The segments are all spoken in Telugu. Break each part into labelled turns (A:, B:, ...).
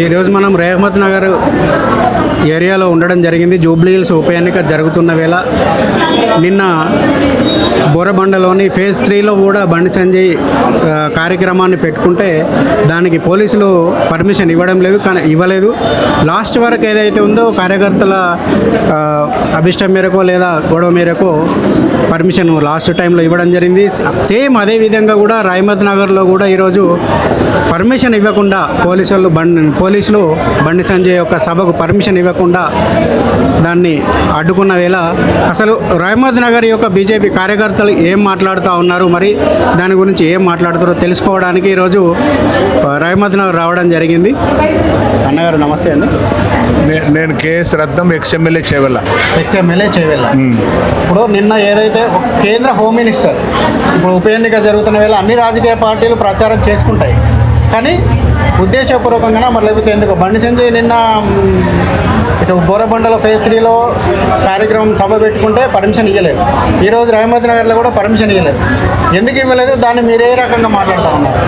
A: ఈరోజు మనం రేహమత్ నగర్ ఏరియాలో ఉండడం జరిగింది. జూబ్లీ హిల్స్ ఉప ఎన్నిక జరుగుతున్న వేళ నిన్న బోరబండలోని ఫేజ్ 3లో కూడా బండి సంజయ్ కార్యక్రమాన్ని పెట్టుకుంటే దానికి పోలీసులు పర్మిషన్ ఇవ్వలేదు. లాస్ట్ వరకు ఏదైతే ఉందో కార్యకర్తల అభిష్టం మేరకు లేదా గొడవ మేరకు పర్మిషన్ లాస్ట్ టైంలో ఇవ్వడం జరిగింది. సేమ్ అదే విధంగా కూడా రేహమత్ నగర్లో కూడా ఈరోజు పర్మిషన్ ఇవ్వకుండా పోలీసులు బండి సంజయ్ యొక్క సభకు పర్మిషన్ ఇవ్వకుండా దాన్ని అడ్డుకున్న వేళ అసలు రేహమత్ నగర్ యొక్క బీజేపీ కార్యకర్తలు ఏం మాట్లాడుతూ ఉన్నారు, మరి దాని గురించి ఏం మాట్లాడుతారో తెలుసుకోవడానికి ఈరోజు రేహమత్ నగర్ రావడం జరిగింది. అన్నగారు నమస్తే అండి.
B: నేను కేఎస్ రత్నం ఎక్స్ఎమ్మెల్యే చేవెళ్ళ.
A: ఇప్పుడు నిన్న ఏదైతే కేంద్ర హోమ్ మినిస్టర్ ఇప్పుడు ఉప ఎన్నిక జరుగుతున్న వేళ అన్ని రాజకీయ పార్టీలు ప్రచారం చేసుకుంటాయి, కానీ ఉద్దేశపూర్వకంగా మరి లేకపోతే ఎందుకు బండి సంజయ్ నిన్న ఇటు బోరబండలో ఫేజ్ 3లో కార్యక్రమం సభ పెట్టుకుంటే పర్మిషన్ ఇవ్వలేదు. ఈరోజు రేహమత్ నగర్లో కూడా పర్మిషన్ ఇవ్వలేదు. ఎందుకు ఇవ్వలేదు, దాన్ని మీరు ఏ రకంగా మాట్లాడుతూ ఉన్నారు?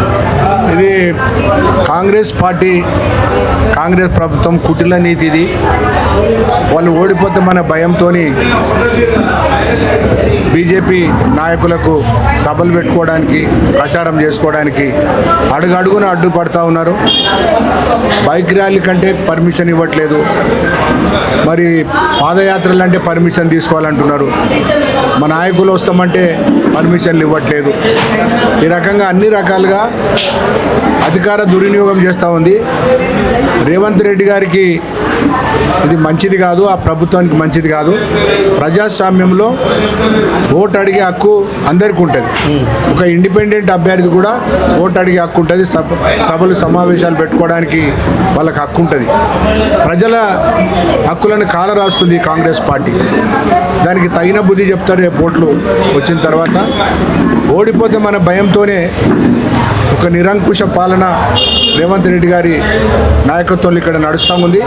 B: ఇది కాంగ్రెస్ పార్టీ, కాంగ్రెస్ ప్రభుత్వం కుటిల నీతి. ఇది వాళ్ళు ఓడిపోతే మన భయంతో బీజేపీ నాయకులకు సభలు పెట్టుకోవడానికి, ప్రచారం చేసుకోవడానికి అడుగడుగున అడ్డుపడతా ఉన్నారు. బైక్ ర్యాలీ కంటే పర్మిషన్ ఇవ్వట్లేదు, మరి పాదయాత్రలు అంటే పర్మిషన్ తీసుకోవాలంటున్నారు. మా నాయకులు వస్తామంటే పర్మిషన్లు ఇవ్వట్లేదు. ఈ రకంగా అన్ని రకాలుగా అధికార దుర్వినియోగం చేస్తూ ఉంది. రేవంత్ రెడ్డి గారికి ఇది మంచిది కాదు, ఆ ప్రభుత్వానికి మంచిది కాదు. ప్రజాస్వామ్యంలో ఓటు అడిగే హక్కు అందరికీ ఉంటుంది. ఒక ఇండిపెండెంట్ అభ్యర్థి కూడా ఓటు అడిగే హక్కు ఉంటుంది. సభలు సమావేశాలు పెట్టుకోవడానికి వాళ్ళకి హక్కు ఉంటుంది. ప్రజల హక్కులను కాలరాస్తుంది కాంగ్రెస్ పార్టీ. దానికి తగిన బుద్ధి చెప్తారు రేపు ఓట్లు వచ్చిన తర్వాత. ఓడిపోతే మన భయంతోనే ఒక నిరంకుశ పాలన రేవంత్ రెడ్డి గారి నాయకత్వంలో ఇక్కడ నడుస్తూ ఉంది.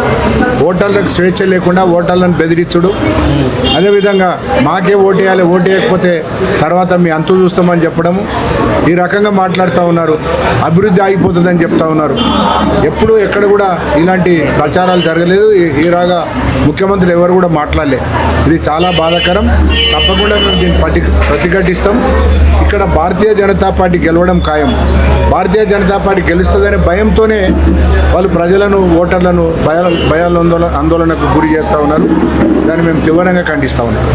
B: ఓటర్లకు స్వేచ్ఛ లేకుండా ఓటర్లను బెదిరించుడు, అదేవిధంగా మాకే ఓటేయాలి, ఓటేయకపోతే తర్వాత మీ అంతు చూస్తామని చెప్పడము, ఈ రకంగా మాట్లాడుతూ ఉన్నారు. అభివృద్ధి ఆగిపోతుందని చెప్తా ఉన్నారు. ఎప్పుడు ఎక్కడ కూడా ఇలాంటి ప్రచారాలు జరగలేదు. ఈరాగా ముఖ్యమంత్రులు ఎవరు కూడా మాట్లాడలే. ఇది చాలా బాధాకరం. తప్పకుండా మేము దీన్ని ప్రతిఘటిస్తాం. ఇక్కడ భారతీయ జనతా పార్టీ గెలవడం ఖాయం. భారతీయ జనతా పార్టీ గెలుస్తుందనే భయంతోనే వాళ్ళు ప్రజలను, ఓటర్లను ఆందోళనకు గురి చేస్తూ ఉన్నారు. దాన్ని మేము తీవ్రంగా ఖండిస్తూ ఉన్నాం.